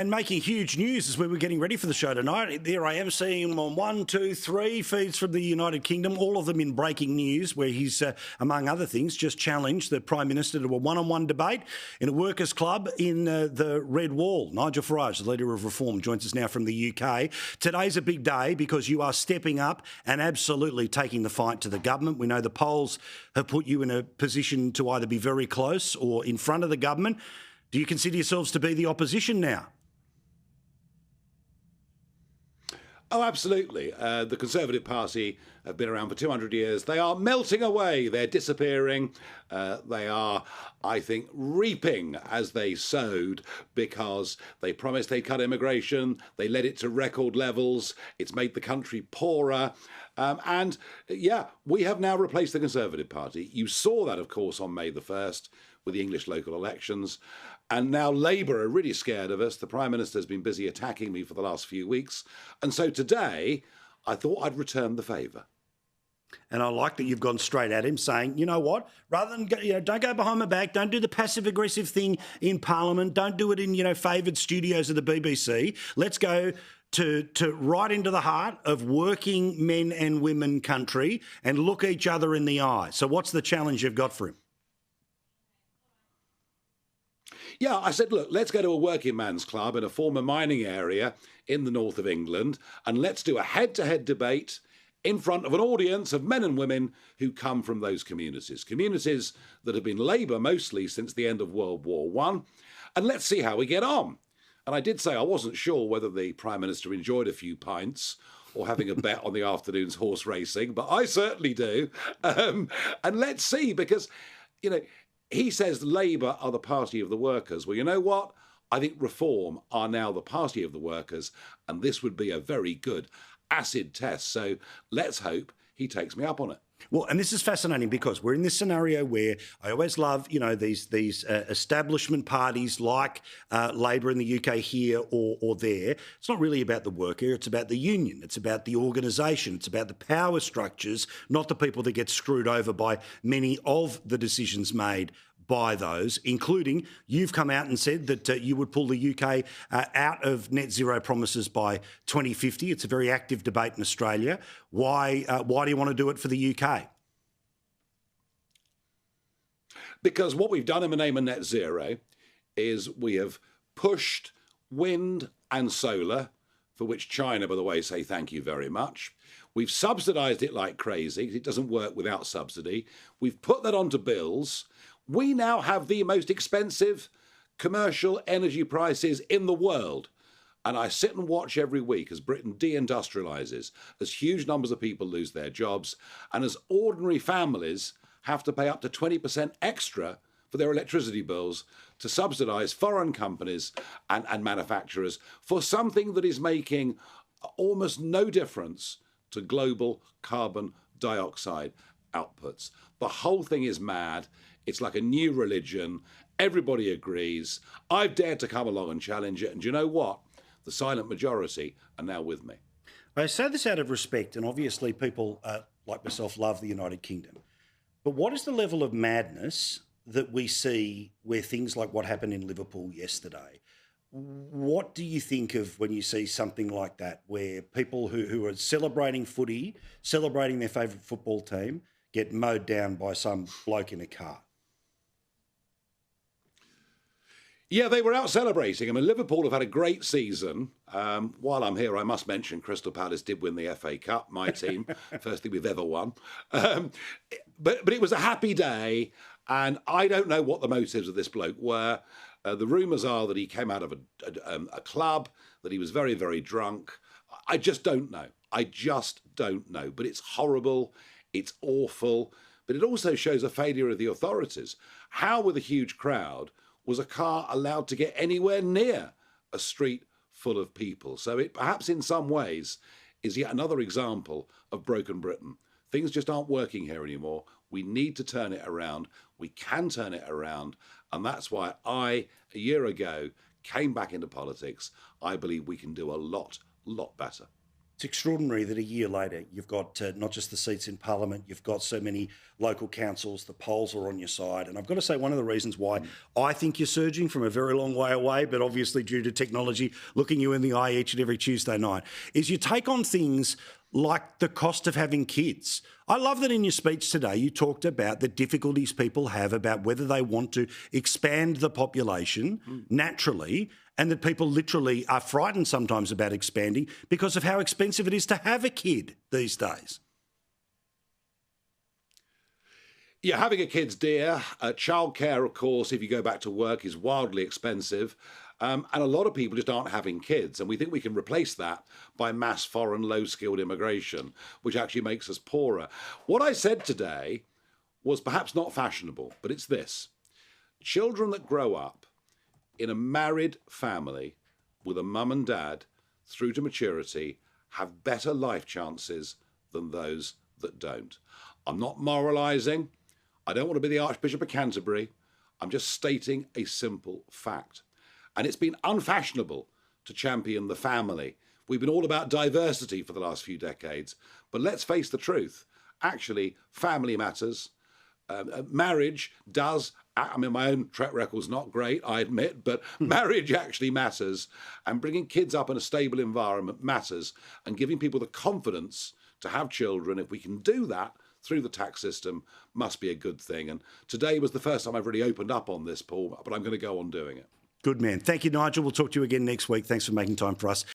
And making huge news as we were getting ready for the show tonight. There I am seeing him on 1, 2, 3 feeds from the United Kingdom, all of them in breaking news, where he's, among other things, just challenged the Prime Minister to a one-on-one debate in a workers' club in the Red Wall. Nigel Farage, the leader of Reform, joins us now from the UK. Today's a big day because you are stepping up and absolutely taking the fight to the government. We know the polls have put you in a position to either be very close or in front of the government. Do you consider yourselves to be the opposition now? Oh, absolutely. The Conservative Party have been around for 200 years. They are melting away. They're disappearing. They are, I think, reaping as they sowed because they promised they'd cut immigration. They led it to record levels. It's made the country poorer. And, yeah, we have now replaced the Conservative Party. You saw that, of course, on May the 1st with the English local elections. And now Labour are really scared of us. The Prime Minister's been busy attacking me for the last few weeks. And so today, I thought I'd return the favour. And I like that you've gone straight at him saying, you know what, rather than, don't go behind my back, don't do the passive-aggressive thing in Parliament, don't do it in, favoured studios of the BBC. Let's go to right into the heart of working men and women country and look each other in the eye. So what's the challenge you've got for him? Yeah, I said, look, let's go to a working man's club in a former mining area in the north of England, and let's do a head-to-head debate in front of an audience of men and women who come from those communities that have been Labour mostly since the end of World War I, and let's see how we get on. And I did say I wasn't sure whether the Prime Minister enjoyed a few pints or having a bet on the afternoon's horse racing, but I certainly do. And let's see, because, he says Labour are the party of the workers. Well, you know what? I think Reform are now the party of the workers, and this would be a very good acid test. So let's hope he takes me up on it. Well, and this is fascinating because we're in this scenario where I always love, these establishment parties like Labour in the UK here or there. It's not really about the worker, it's about the union, it's about the organisation, it's about the power structures, not the people that get screwed over by many of the decisions made by those, including you've come out and said that you would pull the UK out of net zero promises by 2050. It's a very active debate in Australia. Why do you want to do it for the UK? Because what we've done in the name of net zero is we have pushed wind and solar, for which China, by the way, say thank you very much. We've subsidised it like crazy. It doesn't work without subsidy. We've put that onto bills. We now have the most expensive commercial energy prices in the world. And I sit and watch every week as Britain deindustrialises, as huge numbers of people lose their jobs, and as ordinary families have to pay up to 20% extra for their electricity bills to subsidise foreign companies and manufacturers for something that is making almost no difference to global carbon dioxide outputs. The whole thing is mad. It's like a new religion. Everybody agrees. I've dared to come along and challenge it. And do you know what? The silent majority are now with me. I say this out of respect, and obviously people like myself love the United Kingdom. But what is the level of madness that we see where things like what happened in Liverpool yesterday? What do you think of when you see something like that, where people who are celebrating footy, celebrating their favourite football team, get mowed down by some bloke in a car? Yeah, they were out celebrating. I mean, Liverpool have had a great season. While I'm here, I must mention Crystal Palace did win the FA Cup, my team, first thing we've ever won. But it was a happy day, and I don't know what the motives of this bloke were. The rumours are that he came out of a club, that he was very, very drunk. I just don't know. But it's horrible. It's awful. But it also shows a failure of the authorities. How, with a huge crowd, was a car allowed to get anywhere near a street full of people? So it perhaps in some ways is yet another example of broken Britain. Things just aren't working here anymore. We need to turn it around. We can turn it around. And that's why I, a year ago, came back into politics. I believe we can do a lot better. It's extraordinary that a year later you've got not just the seats in Parliament, you've got so many local councils, the polls are on your side. And I've got to say, one of the reasons why I think you're surging from a very long way away, but obviously due to technology looking you in the eye each and every Tuesday night, is you take on things like the cost of having kids. I love that in your speech today you talked about the difficulties people have about whether they want to expand the population naturally, and that people literally are frightened sometimes about expanding because of how expensive it is to have a kid these days. Yeah, having a kid's dear. Childcare, of course, if you go back to work, is wildly expensive. And a lot of people just aren't having kids. And we think we can replace that by mass foreign low-skilled immigration, which actually makes us poorer. What I said today was perhaps not fashionable, but it's this. Children that grow up in a married family with a mum and dad through to maturity have better life chances than those that don't. I'm not moralising. I don't want to be the Archbishop of Canterbury. I'm just stating a simple fact. And it's been unfashionable to champion the family. We've been all about diversity for the last few decades. But let's face the truth. Actually, family matters. Marriage does. I mean, my own track record's not great, I admit, but marriage actually matters. And bringing kids up in a stable environment matters. And giving people the confidence to have children, if we can do that through the tax system, must be a good thing. And today was the first time I've really opened up on this, Paul, but I'm going to go on doing it. Good man. Thank you, Nigel. We'll talk to you again next week. Thanks for making time for us.